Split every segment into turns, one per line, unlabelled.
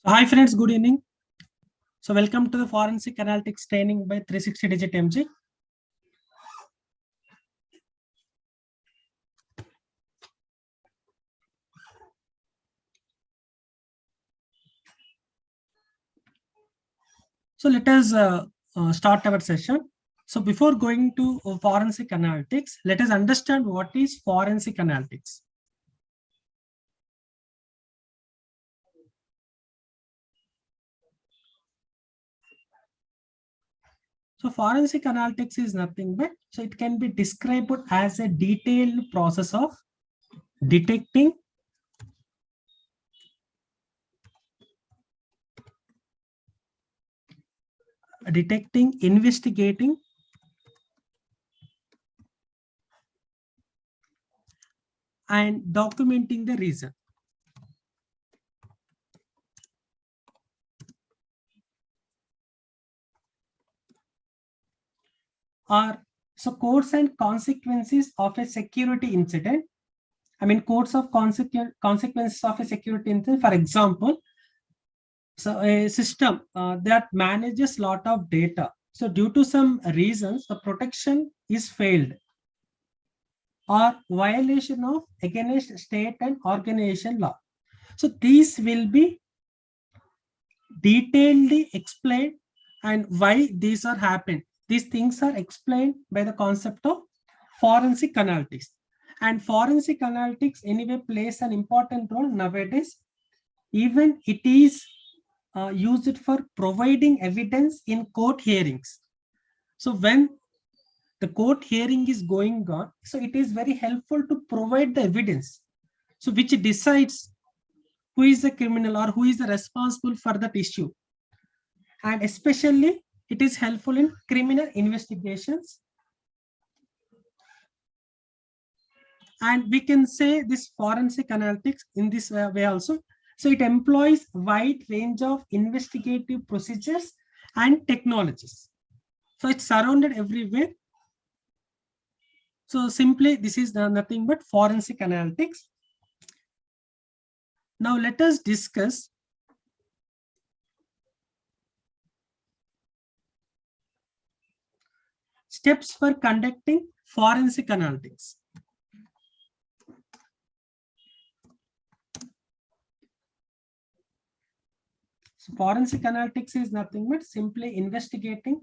Hi friends, good evening. So welcome to the forensic analytics training by 360DigiTMG. So let us start our session. So before going to forensic analytics, let us understand what is forensic analytics. So forensic analytics is nothing but, so it can be described as a detailed process of detecting, investigating, and documenting the reason. Are so course and consequences of a security incident. Course of consequences of a security incident. For example, so a system that manages lot of data. So due to some reasons, the protection is failed, or violation of against state and organization law. So these will be detailedly explained, and why these are happened. These things are explained by the concept of forensic analytics. And forensic analytics anyway plays an important role nowadays. Even it is used for providing evidence in court hearings. So when the court hearing is going on, so it is very helpful to provide the evidence, so which decides who is the criminal or who is the responsible for that issue. And especially it is helpful in criminal investigations. And we can say this forensic analytics in this way also. So it employs wide range of investigative procedures and technologies. So it's surrounded everywhere. So simply this is nothing but forensic analytics. Now let us discuss steps for conducting forensic analytics. So forensic analytics is nothing but simply investigating,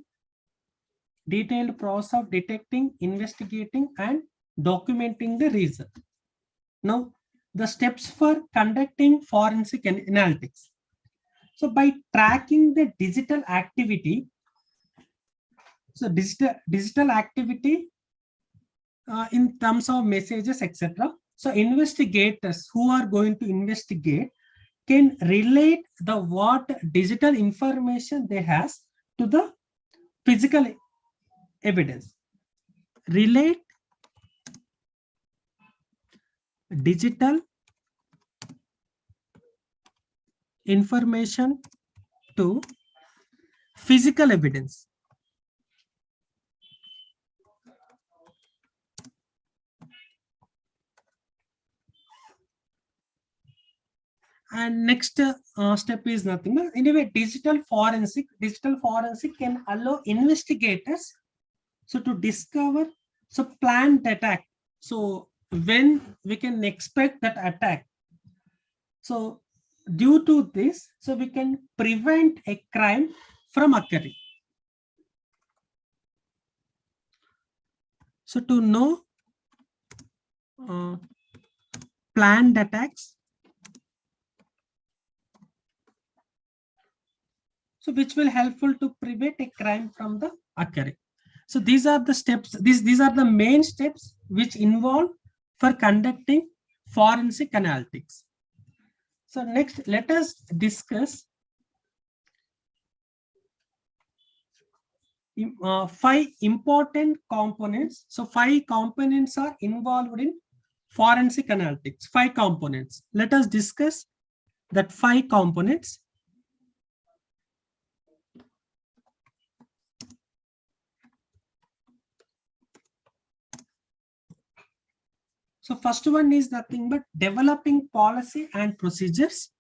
detailed process of detecting, investigating, and documenting the reason. Now, the steps for conducting forensic analytics. So by tracking the digital activity, so digital activity in terms of messages, etc. So investigators who are going to investigate can relate the what digital information they has to the physical evidence. Relate digital information to physical evidence. And next step is nothing but anyway digital forensic can allow investigators so to discover so planned attack. So when we can expect that attack, so due to this, so we can prevent a crime from occurring. So to know planned attacks, so which will helpful to prevent a crime from the occurring. So these are the steps, these are the main steps which involve for conducting forensic analytics. So next, let us discuss 5 important components. So 5 components are involved in forensic analytics. 5 components. Let us discuss that 5 components. So first one is nothing but developing policy and procedures.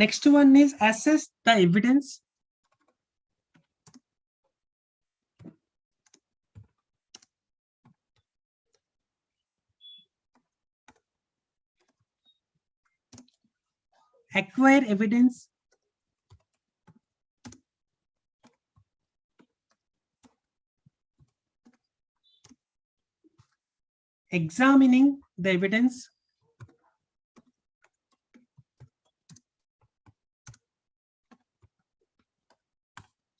Next one is assess the evidence. Acquire evidence. Examining the evidence.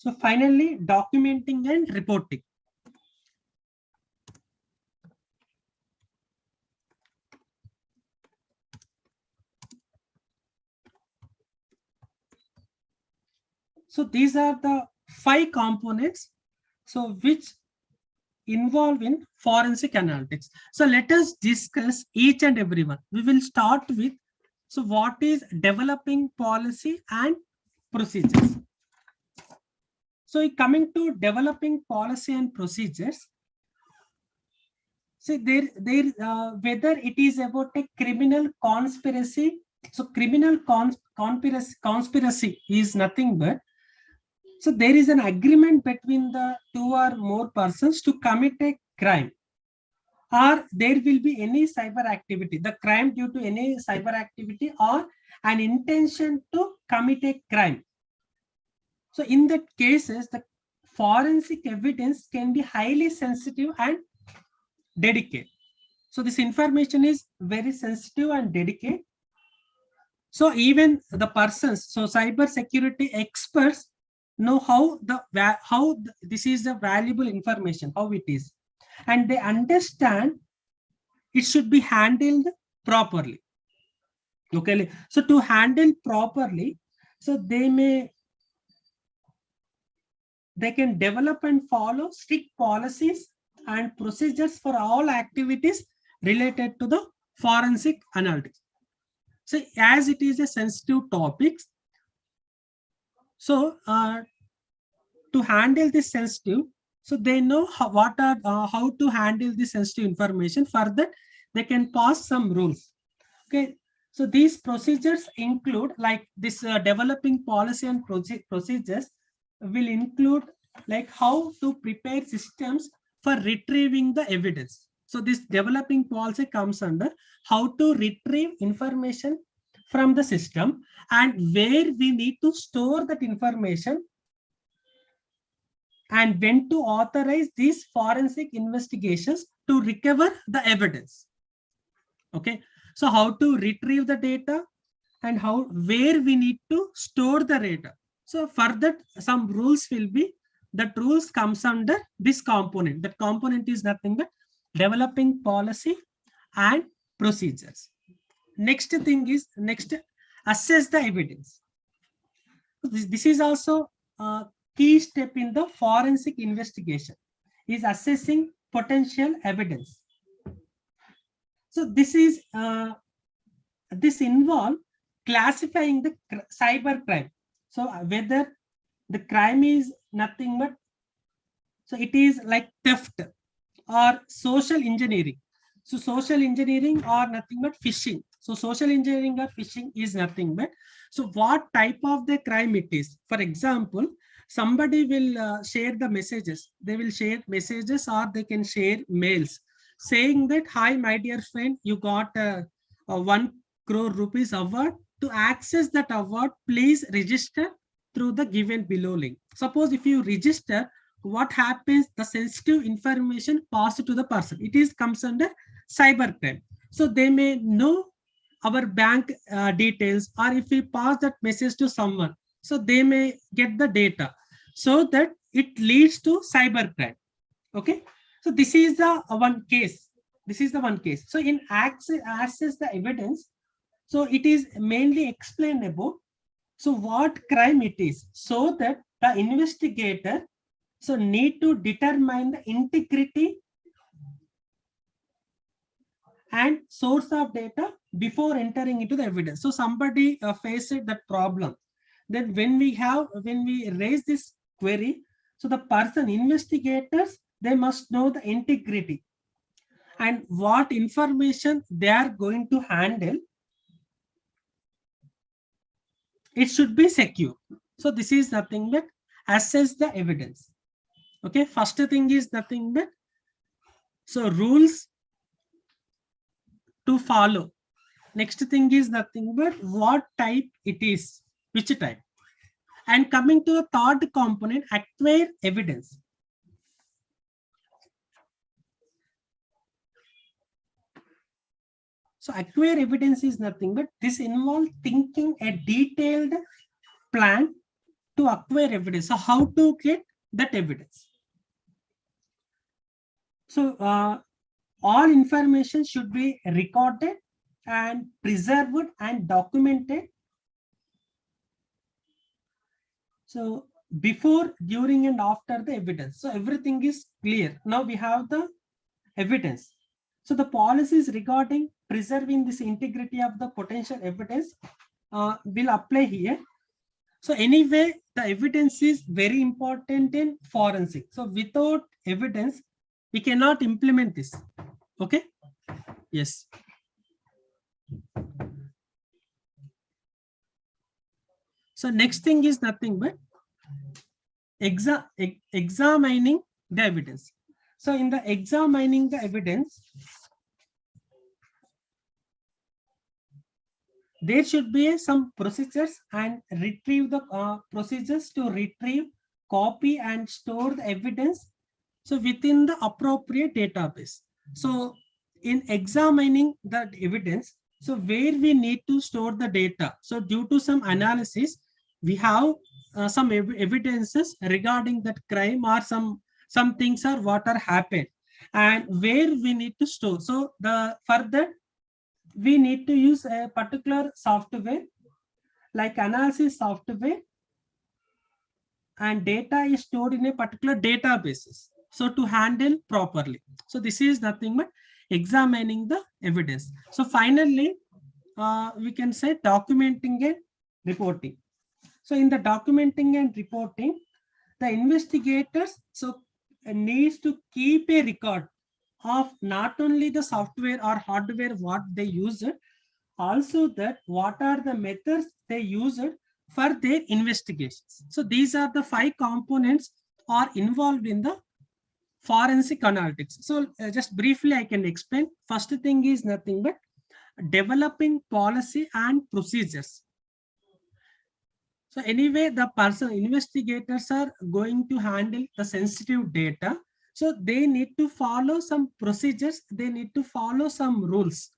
So finally, documenting and reporting. So these are the 5 components, so which involve in forensic analytics. So let us discuss each and every one. We will start with, so what is developing policy and procedures? So coming to developing policy and procedures, see whether it is about a criminal conspiracy. So criminal conspiracy is nothing but, so there is an agreement between the 2 or more persons to commit a crime, or there will be any cyber activity, the crime due to any cyber activity or an intention to commit a crime. So in that cases, the forensic evidence can be highly sensitive and delicate. So this information is very sensitive and delicate. So even the persons, so cyber security experts know this is the valuable information, how it is, and they understand it should be handled properly. Okay, so to handle properly, so they can develop and follow strict policies and procedures for all activities related to the forensic analytics. So as it is a sensitive topic, so to handle this sensitive, so they know how to handle this sensitive information. For that, they can pass some rules. Okay, so these procedures include, like this developing policy and procedures will include like how to prepare systems for retrieving the evidence. So this developing policy comes under how to retrieve information from the system and where we need to store that information, and when to authorize these forensic investigations to recover the evidence. Okay, so how to retrieve the data and where we need to store the data. So for that, some rules will be, that rules comes under this component. That component is nothing but developing policy and procedures. Next thing is, assess the evidence. This is also a key step in the forensic investigation, is assessing potential evidence. So this involves classifying the cyber crime. So whether the crime is nothing but, so it is like theft or social engineering. So social engineering or nothing but phishing. So social engineering or phishing is nothing but, so what type of the crime it is. For example, somebody will share the messages. They will share messages or they can share mails saying that, hi, my dear friend, you got a 1 crore rupees award. To access that award, please register through the given below link. Suppose if you register, what happens? The sensitive information passed to the person. It is comes under cybercrime. So they may know our bank details, or if we pass that message to someone, so they may get the data, so that it leads to cybercrime. Okay, so this is the one case. This is the one case. So in access the evidence, so it is mainly explained about, so what crime it is, so that the investigator so need to determine the integrity and source of data before entering into the evidence. So somebody faced that problem. Then when we raise this query, so the investigators, they must know the integrity and what information they are going to handle it should be secure. So this is nothing but assess the evidence. Okay, first thing is nothing but so rules to follow. Next thing is nothing but what type it is, which type. And coming to the third component, acquire evidence. So acquire evidence is nothing but this involves thinking a detailed plan to acquire evidence. So how to get that evidence? So all information should be recorded and preserved and documented. So before, during, and after the evidence. So everything is clear. Now we have the evidence. So the policies regarding preserving this integrity of the potential evidence will apply here. So anyway, the evidence is very important in forensic. So without evidence, we cannot implement this. Okay. Yes. So next thing is nothing but examining the evidence. So in the examining the evidence, there should be some procedures and retrieve the procedures to retrieve, copy, and store the evidence. So within the appropriate database. So in examining the evidence, so where we need to store the data. So due to some analysis, we have some evidences regarding that crime or some things are what are happened and where we need to store. So the further we need to use a particular software like analysis software, and data is stored in a particular databases. So to handle properly. So this is nothing but examining the evidence. So finally, we can say documenting and reporting. So in the documenting and reporting, the investigators needs to keep a record of not only the software or hardware what they use it, also that what are the methods they use it for their investigations. So these are the 5 components are involved in the forensic analytics. So just briefly I can explain. First thing is nothing but developing policy and procedures. So anyway, the person investigators are going to handle the sensitive data. So they need to follow some procedures. They need to follow some rules.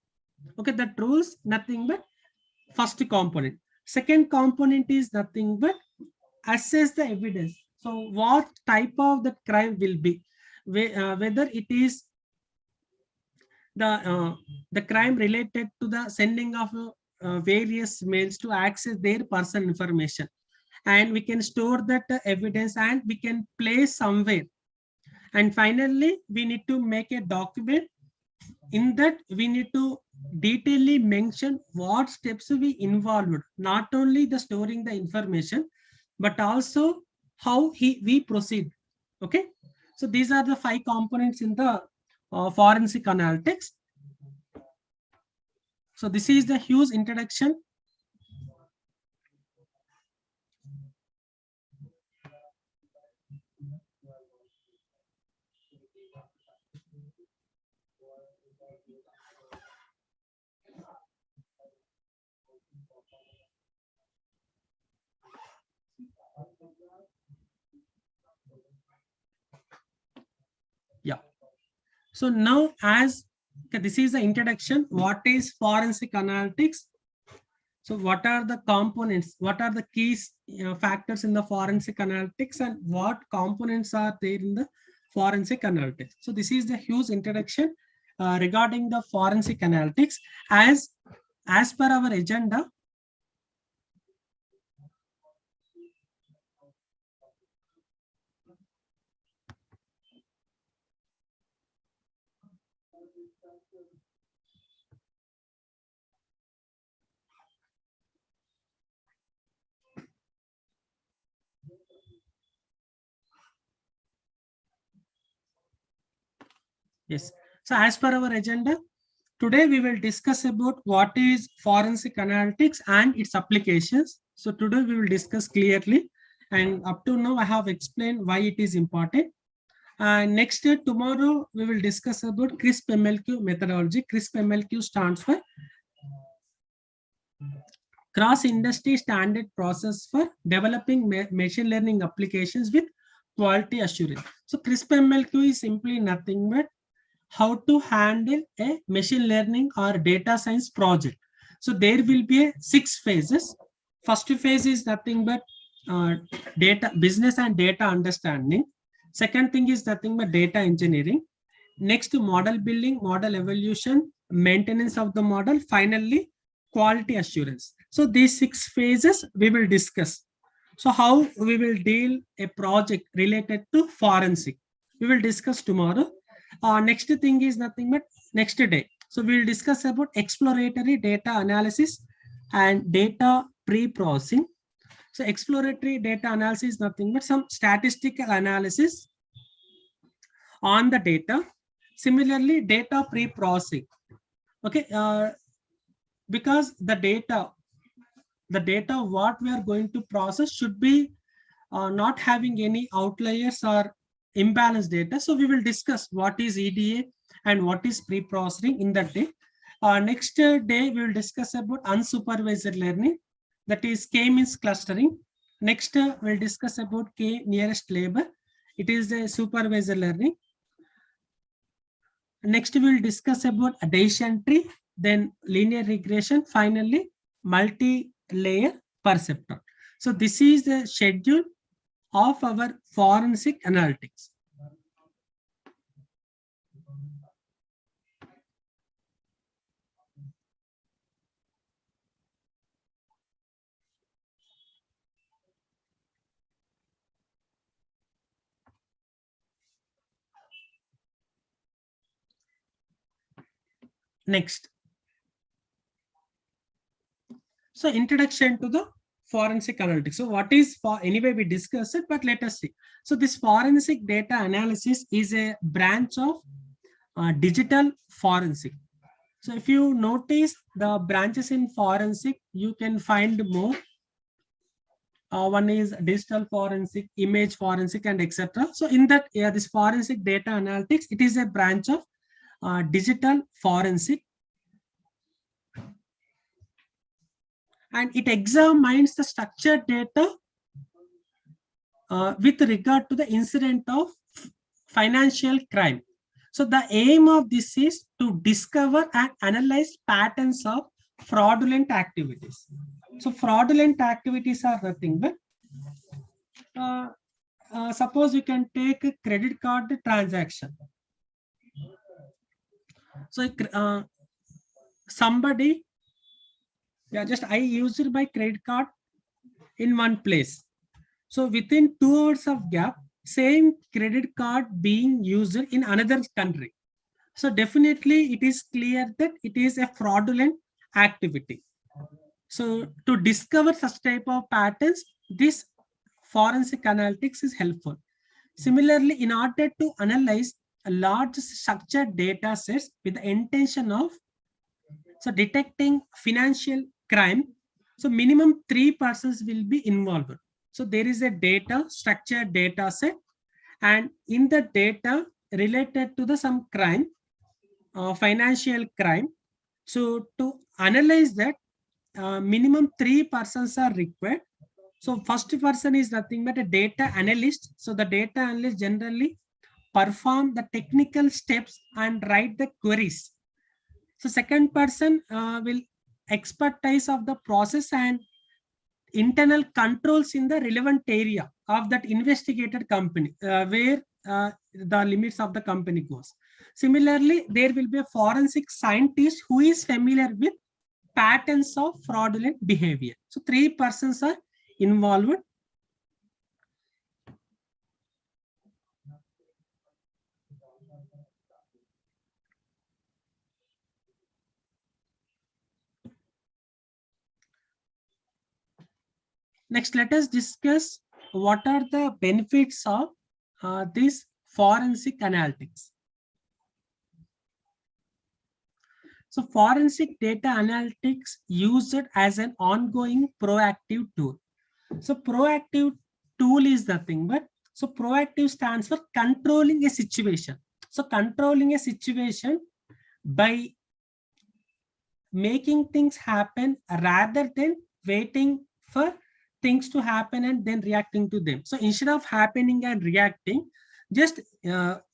Okay, that rules nothing but first component. Second component is nothing but assess the evidence. So what type of the crime will be, whether it is the crime related to the sending of various mails to access their personal information, and we can store that evidence and we can place somewhere. And finally, we need to make a document. In that, we need to detailedly mention what steps we involved, not only the storing the information, but also how we proceed. Okay. So these are the 5 components in the forensic analytics. So this is the huge introduction. Yeah. So now as this is the introduction, what is forensic analytics? So what are the components? What are the key factors in the forensic analytics, and what components are there in the forensic analytics? So this is the huge introduction regarding the forensic analytics. As per our agenda, yes. So as per our agenda, today we will discuss about what is forensic analytics and its applications. So today we will discuss clearly, and up to now I have explained why it is important. And next year, tomorrow, we will discuss about CRISP MLQ methodology. CRISP MLQ stands for Cross Industry Standard Process for Developing Machine Learning Applications with Quality Assurance. So CRISP MLQ is simply nothing but how to handle a machine learning or data science project. So there will be 6 phases. First phase is nothing but data business and data understanding. Second thing is nothing but data engineering. Next, model building, model evolution, maintenance of the model. Finally, quality assurance. So these 6 phases we will discuss. So how we will deal a project related to forensic, we will discuss tomorrow. Next thing is nothing but next day. So we will discuss about exploratory data analysis and data pre-processing. So exploratory data analysis is nothing but some statistical analysis on the data. Similarly, data pre-processing. Okay, because the data what we are going to process should be not having any outliers or imbalanced data. So we will discuss what is EDA and what is pre-processing in that day. Next day we will discuss about unsupervised learning, that is K means clustering. Next we'll discuss about K nearest neighbor, it is a supervised learning. Next we'll discuss about decision tree, then linear regression, finally multi-layer perceptron. So this is the schedule of our forensic analytics. Next. So introduction to the forensic analytics. So what is anyway we discussed it, but let us see. So this forensic data analysis is a branch of digital forensic. So if you notice the branches in forensic, you can find more. One is digital forensic, image forensic, and etc. So in that, this forensic data analytics, it is a branch of digital forensic, and it examines the structured data with regard to the incident of financial crime. So the aim of this is to discover and analyze patterns of fraudulent activities. So fraudulent activities are nothing but suppose you can take a credit card transaction. So somebody, just I used my credit card in one place. So within 2 hours of gap, same credit card being used in another country. So definitely it is clear that it is a fraudulent activity. So to discover such type of patterns, this forensic analytics is helpful. Similarly, in order to analyze a large structured data sets with the intention of detecting financial crime, so minimum 3 persons will be involved. So there is a structured data set, and in the data related to the some crime, financial crime. So to analyze that, minimum 3 persons are required. So first person is nothing but a data analyst. So the data analyst generally perform the technical steps and write the queries. So second person will expertise of the process and internal controls in the relevant area of that investigated company, where the limits of the company goes. Similarly, there will be a forensic scientist who is familiar with patterns of fraudulent behavior. So 3 persons are involved. Next, let us discuss what are the benefits of this forensic analytics. So forensic data analytics used it as an ongoing proactive tool. So proactive tool is nothing but, so proactive stands for controlling a situation. So controlling a situation by making things happen rather than waiting for things to happen and then reacting to them. So instead of happening and reacting, just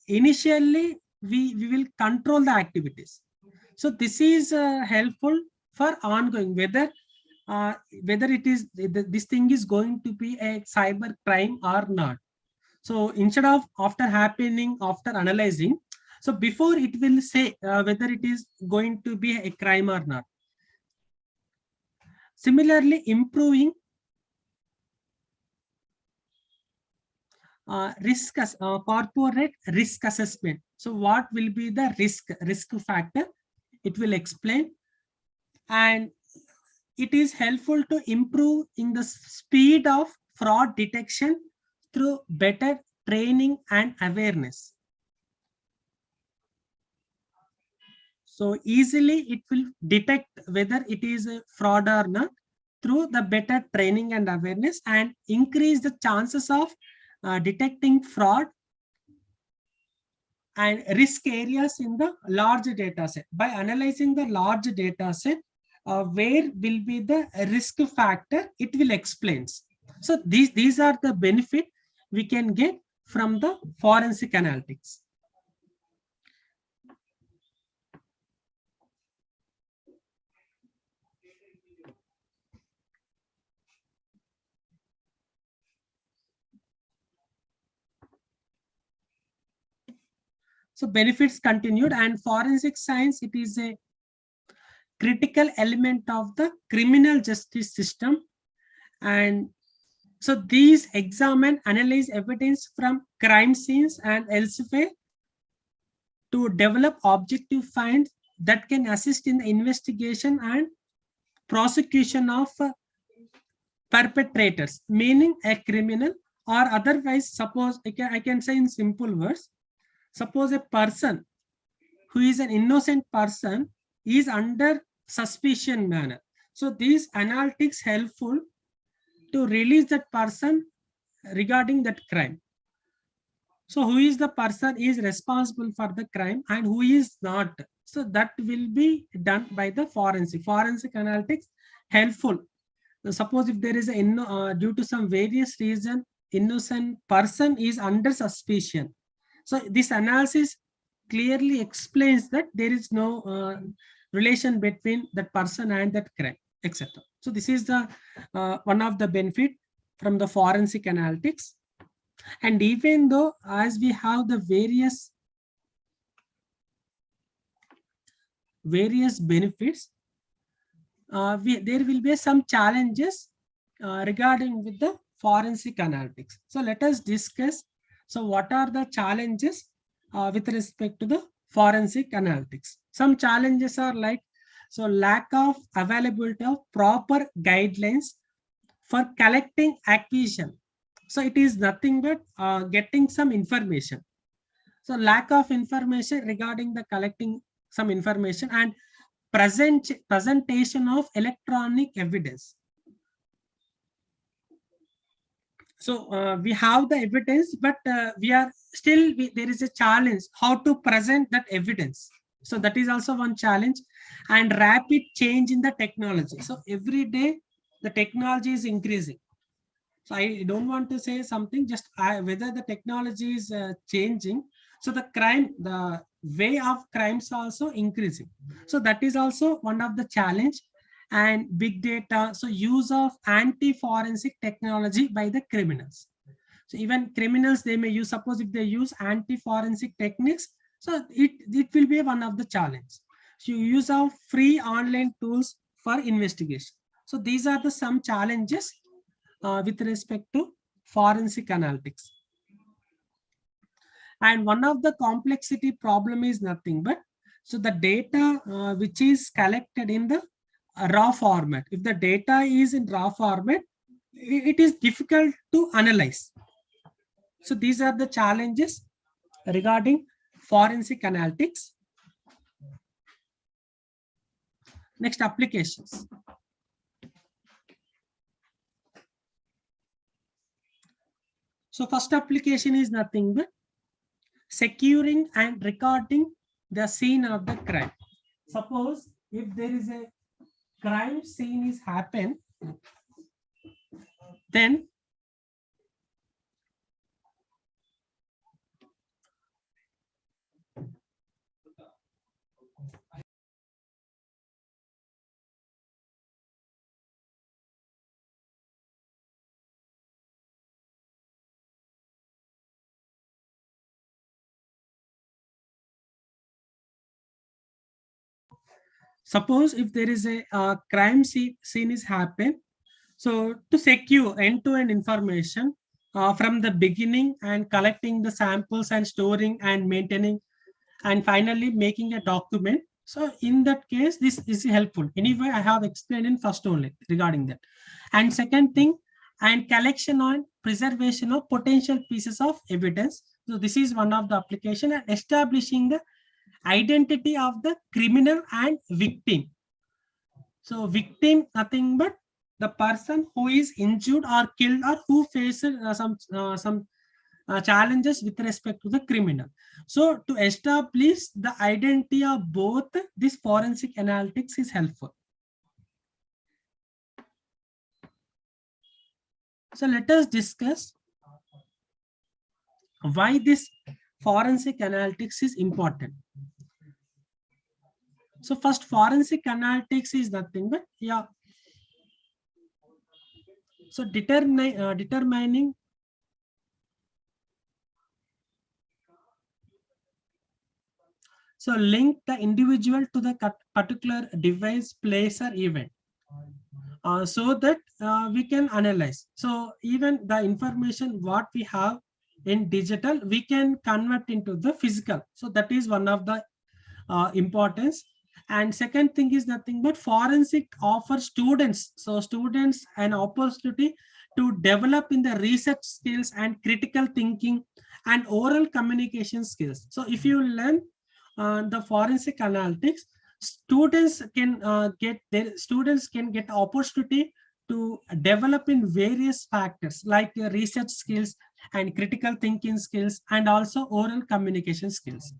initially we will control the activities. So this is helpful for ongoing, whether it is this thing is going to be a cyber crime or not. So instead of after happening, after analyzing, so before it will say whether it is going to be a crime or not. Similarly, improving corporate risk assessment. So what will be the risk factor? It will explain, and it is helpful to improve in the speed of fraud detection through better training and awareness. So easily it will detect whether it is a fraud or not through the better training and awareness, and increase the chances of detecting fraud and risk areas in the large data set. By analyzing the large data set, where will be the risk factor, it will explains. So these are the benefit we can get from the forensic analytics. So benefits continued, and forensic science, it is a critical element of the criminal justice system. And so these examine, analyze evidence from crime scenes and elsewhere to develop objective finds that can assist in the investigation and prosecution of perpetrators, meaning a criminal, or otherwise, suppose I can say in simple words, suppose a person who is an innocent person is under suspicion manner. So these analytics helpful to release that person regarding that crime. So who is the person is responsible for the crime and who is not. So that will be done by the forensic analytics helpful. So suppose if there is a due to some various reason, innocent person is under suspicion. So this analysis clearly explains that there is no relation between that person and that crime, etc. So this is the one of the benefit from the forensic analytics. And even though as we have the various benefits, there will be some challenges regarding with the forensic analytics. So let us discuss. So what are the challenges with respect to the forensic analytics? Some challenges are like, so lack of availability of proper guidelines for collecting acquisition. So it is nothing but getting some information. So lack of information regarding the collecting some information, and presentation of electronic evidence. So we have the evidence, but we are still, there is a challenge how to present that evidence. So that is also one challenge. And rapid change in the technology. So every day the technology is increasing. So I don't want to say something, just whether the technology is changing. So the way of crimes also increasing. So that is also one of the challenge. And big data, so use of anti-forensic technology by the criminals. So even criminals, they may use, suppose if they use anti-forensic techniques, so it will be one of the challenge. So use of free online tools for investigation. So these are the some challenges with respect to forensic analytics. And one of the complexity problem is nothing but, so the data which is collected in the raw format. If the data is in raw format, it is difficult to analyze. So these are the challenges regarding forensic analytics. Next, applications. So first application is nothing but securing and recording the scene of the crime. Suppose if there is a crime scene is happen, then suppose if there is a crime scene is happen, so to secure end-to-end information from the beginning and collecting the samples and storing and maintaining and finally making a document. So in that case, this is helpful. Anyway, I have explained in first only regarding that. And second thing, and collection and preservation of potential pieces of evidence. So this is one of the application, and establishing the identity of the criminal and victim. So victim, nothing but the person who is injured or killed or who faces some challenges with respect to the criminal. So to establish the identity of both, this forensic analytics is helpful. So let us discuss why this forensic analytics is important. So first, forensic analytics is nothing but so determining so link the individual to the particular device, place, or event, so that we can analyze. So even the information what we have in digital, we can convert into the physical. So that is one of the importance. And second thing is nothing but forensic offers students, so students an opportunity to develop in the research skills and critical thinking and oral communication skills. So if you learn the forensic analytics, students can get opportunity to develop in various factors like research skills and critical thinking skills and also oral communication skills.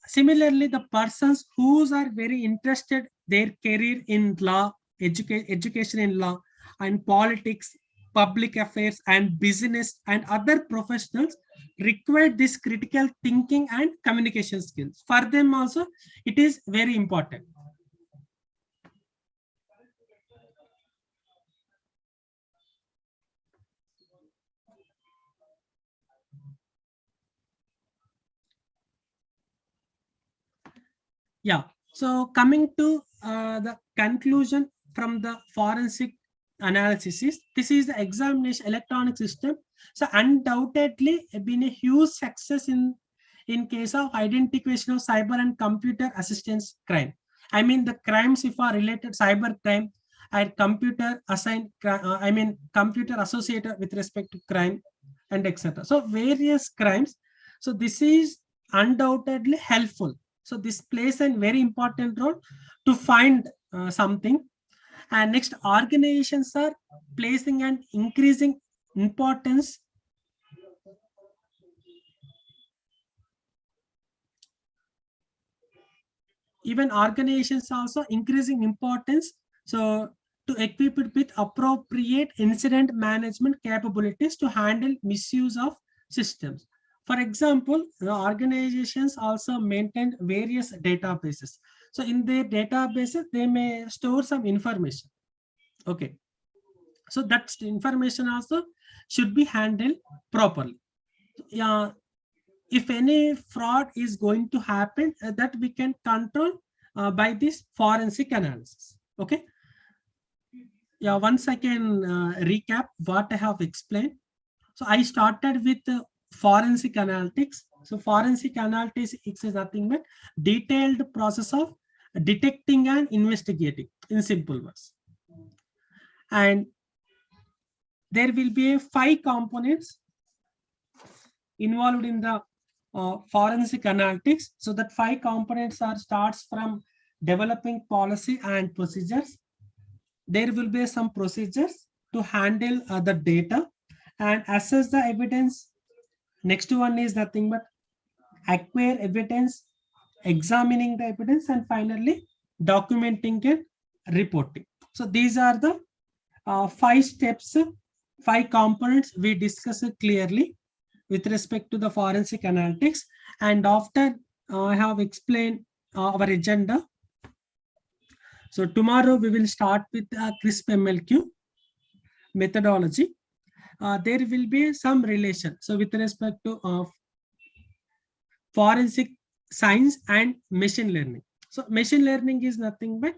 Similarly, the persons who are very interested their career in law, education in law and politics, public affairs and business and other professionals require this critical thinking and communication skills. For them also, it is very important. Yeah. So coming to the conclusion from the forensic analysis is, this is the examination electronic system. So undoubtedly been a huge success in case of identification of cyber and computer assistance crime. I mean the crimes if are related cyber crime and computer assigned, computer associated with respect to crime and etc. So various crimes. So this is undoubtedly helpful. So this plays a very important role to find something. And next, organizations are placing an increasing importance. Even organizations also increasing importance. So to equip it with appropriate incident management capabilities to handle misuse of systems. For example, the organizations also maintain various databases. So in their databases, they may store some information. Okay. So that information also should be handled properly. Yeah. If any fraud is going to happen, that we can control by this forensic analysis. Okay. Yeah. Once I can recap what I have explained. So I started with forensic analytics. So forensic analytics is nothing but detailed process of detecting and investigating in simple words. And there will be 5 components involved in the forensic analytics. So that 5 components are starts from developing policy and procedures. There will be some procedures to handle the data and assess the evidence. Next one is nothing but acquire evidence, examining the evidence, and finally documenting and reporting. So these are the 5 steps, 5 components we discussed clearly with respect to the forensic analytics. And after I have explained our agenda, so tomorrow we will start with CRISP MLQ methodology. There will be some relation. So with respect to forensic science and machine learning. So machine learning is nothing but,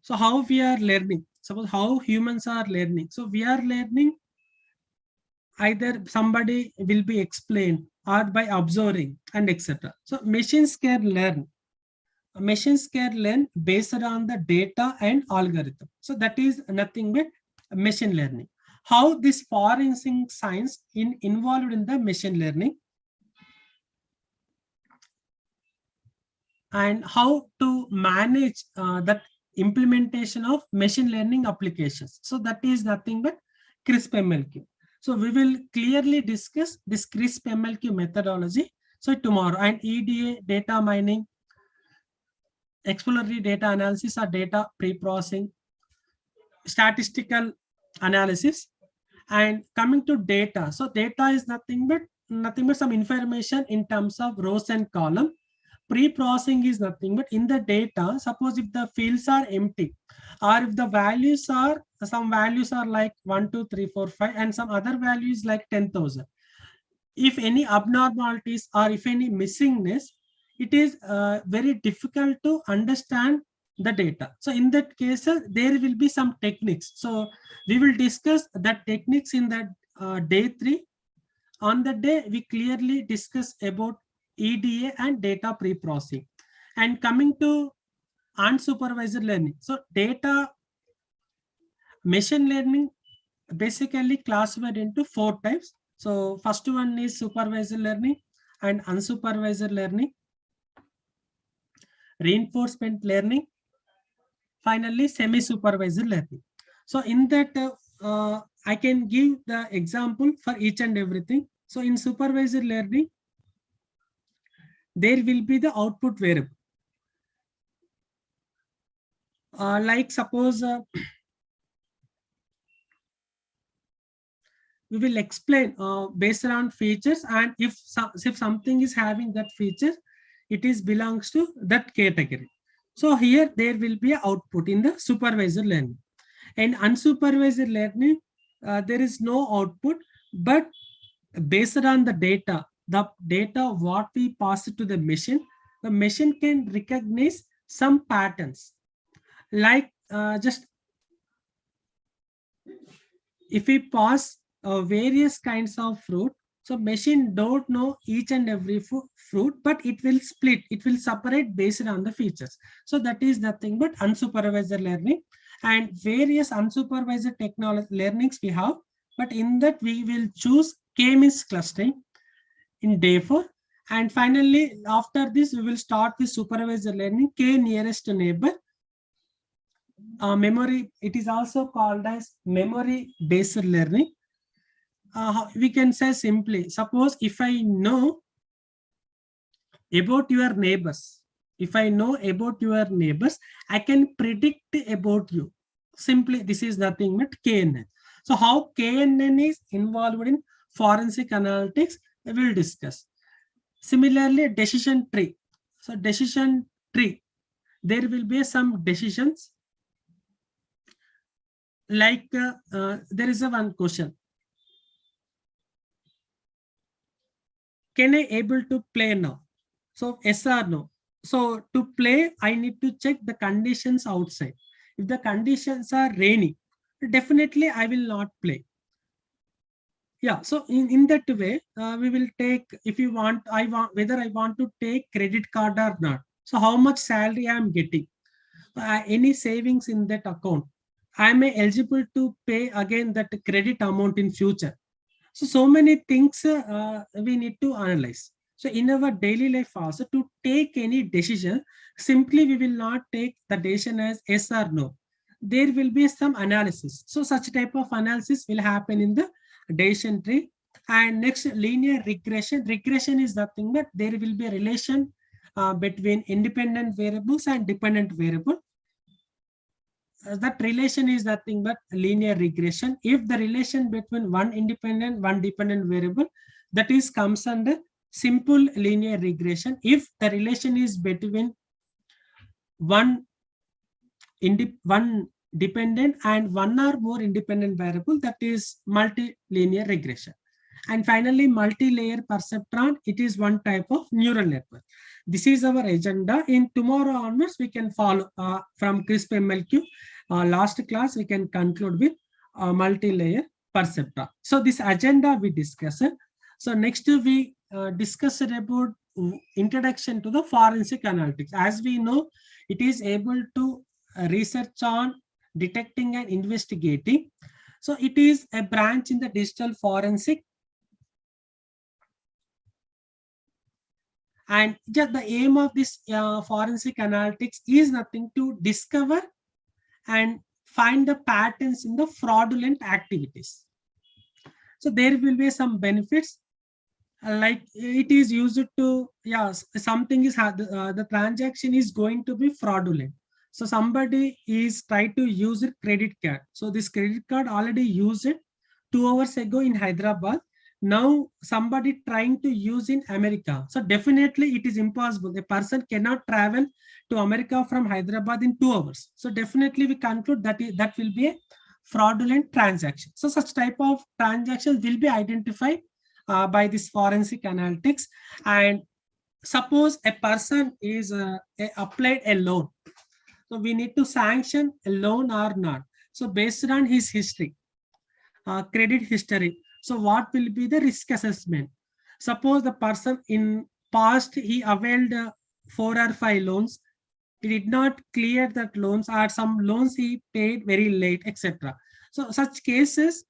so how we are learning, suppose how humans are learning. So we are learning either somebody will be explained or by observing and etc. So machines can learn. Machines can learn based on the data and algorithm. So that is nothing but machine learning. How this forensic science involved in the machine learning, and how to manage that implementation of machine learning applications. So that is nothing but CRISP MLQ. So we will clearly discuss this CRISP MLQ methodology. So tomorrow, and EDA, data mining, exploratory data analysis or data pre-processing, statistical analysis, and coming to data. So data is nothing but some information in terms of rows and column. Pre-processing is nothing but in the data, suppose if the fields are empty, or if the values are, some values are like 1, 2, 3, 4, 5, and some other values like 10,000. If any abnormalities or if any missingness, it is very difficult to understand the data. So in that case, there will be some techniques. So we will discuss that techniques in that day 3. On the day, we clearly discuss about EDA and data pre-processing. And coming to unsupervised learning. So data machine learning basically classified into 4 types. So first one is supervised learning and unsupervised learning, reinforcement learning, finally semi-supervised learning. So in that, I can give the example for each and everything. So in supervised learning, there will be the output variable. Like suppose we will explain based on features, and if something is having that feature, it is belongs to that category. So here there will be an output in the supervised learning. And unsupervised learning, there is no output, but based on the data what we pass to the machine can recognize some patterns. Like just if we pass various kinds of fruit, so machine don't know each and every fruit, but it will split, it will separate based on the features. So that is nothing but unsupervised learning. And various unsupervised technology learnings we have, but in that we will choose k-means clustering in day 4. And finally, after this, we will start with supervised learning, k nearest to neighbor. Memory, it is also called as memory based learning. We can say simply, suppose if I know about your neighbors, I can predict about you. Simply, this is nothing but KNN. So how KNN is involved in forensic analytics, we will discuss. Similarly, decision tree. So decision tree, there will be some decisions. Like there is a one question. Can I able to play now? So yes or no. So to play, I need to check the conditions outside. If the conditions are rainy, definitely I will not play. Yeah, so in that way, we will take, if you want, whether I want to take credit card or not. So how much salary I am getting, any savings in that account, I am eligible to pay again that credit amount in future. So many things we need to analyze. So in our daily life also, to take any decision, simply we will not take the decision as yes or no. There will be some analysis. So such type of analysis will happen in the decision tree. And next, linear regression. Regression is nothing but there will be a relation between independent variables and dependent variable. That relation is nothing but linear regression. If the relation between one independent, one dependent variable, that is comes under simple linear regression. If the relation is between one dependent and one or more independent variable, that is multilinear regression. And finally, multi-layer perceptron, it is one type of neural network. This is our agenda. In tomorrow onwards, we can follow from CRISP MLQ. Last class, we can conclude with multi-layer perceptron. So this agenda we discussed. So next we discussed about introduction to the forensic analytics. As we know, it is able to research on detecting and investigating. So it is a branch in the digital forensic. And just the aim of this forensic analytics is nothing to discover and find the patterns in the fraudulent activities. So there will be some benefits, like it is used to, something is the transaction is going to be fraudulent. So somebody is trying to use a credit card. So this credit card already used it 2 hours ago in Hyderabad. Now somebody trying to use in America. So definitely it is impossible. A person cannot travel to America from Hyderabad in 2 hours. So definitely we conclude that that will be a fraudulent transaction. So such type of transactions will be identified by this forensic analytics. And suppose a person is applied a loan. So we need to sanction a loan or not. So based on his history, credit history. So what will be the risk assessment? Suppose the person in past, he availed 4 or 5 loans. He did not clear that loans, or some loans he paid very late, etc. So such cases,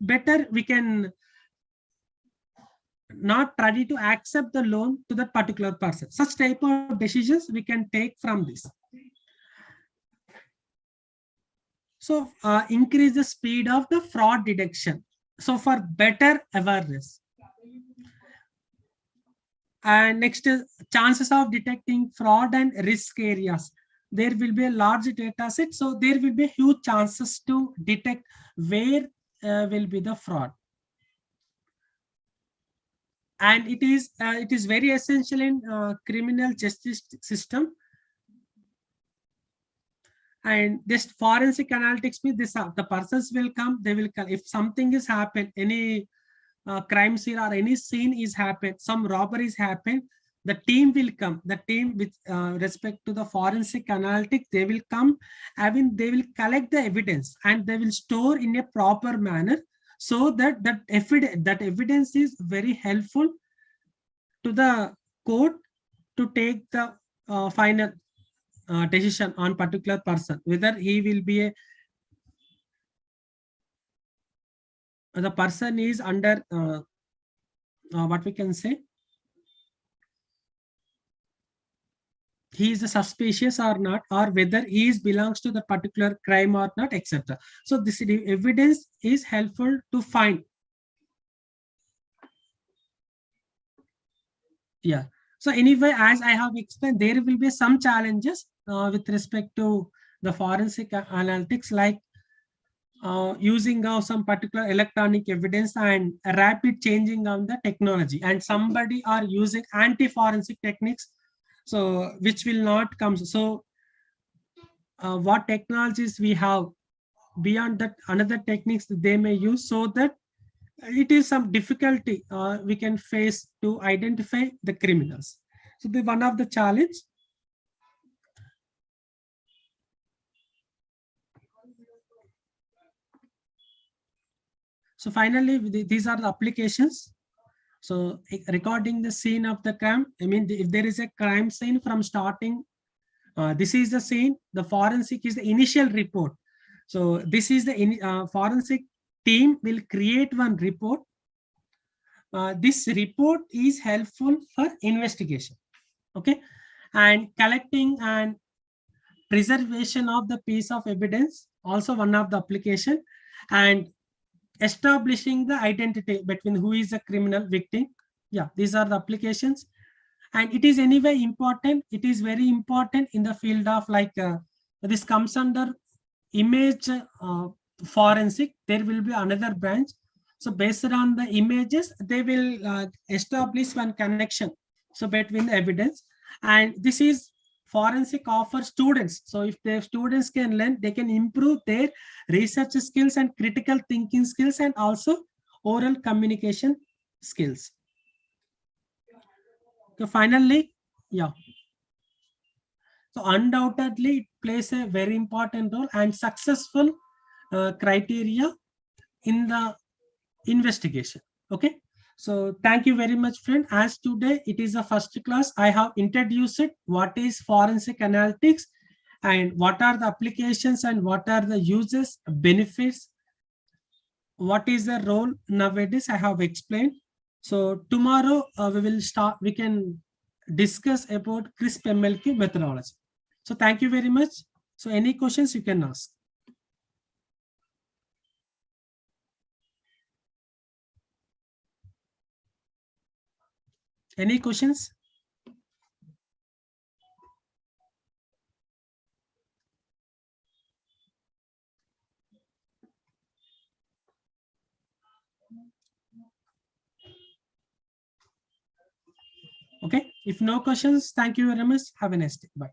better we can not ready to accept the loan to that particular person. Such type of decisions we can take from this. So increase the speed of the fraud detection. So for better awareness. And next is chances of detecting fraud and risk areas. There will be a large data set. So there will be huge chances to detect where will be the fraud. And it is very essential in criminal justice system. And this forensic analytics means this, the persons will come, they will come. If something is happened, any crime scene or any scene is happened, some robberies happen, the team will come. The team with respect to the forensic analytics, they will come. I mean, they will collect the evidence and they will store in a proper manner, so that that evidence is very helpful to the court to take the final decision on particular person, whether he will be the person is under what we can say, he is suspicious or not, or whether he belongs to the particular crime or not, etc. So this evidence is helpful to find. Yeah. So anyway, as I have explained, there will be some challenges with respect to the forensic analytics, like using of some particular electronic evidence and a rapid changing of the technology, and somebody are using anti-forensic techniques, so which will not come. So what technologies we have beyond that, another techniques that they may use, so that it is some difficulty we can face to identify the criminals. So the one of the challenge. So finally, these are the applications. So recording the scene of the crime. I mean, if there is a crime scene from starting, this is the scene. The forensic is the initial report. So this is the forensic team will create one report this report is helpful for investigation. Okay, and collecting and preservation of the piece of evidence, also one of the application, and establishing the identity between who is a criminal victim. Yeah, these are the applications. And it is anyway important, it is very important in the field of like this comes under image forensic. There will be another branch, so based on the images they will establish one connection so between the evidence. And this is forensic offer students, so if the students can learn, they can improve their research skills and critical thinking skills and also oral communication skills. So finally, yeah, so undoubtedly it plays a very important role and successful criteria in the investigation. Okay, so thank you very much, friend. As today it is a first class, I have introduced it, what is forensic analytics and what are the applications and what are the uses, benefits, what is the role nowadays, I have explained. So tomorrow we can discuss about crisp MLK methodology. So thank you very much. So any questions you can ask. Any questions? Okay, if no questions, thank you very much. Have a nice day. Bye.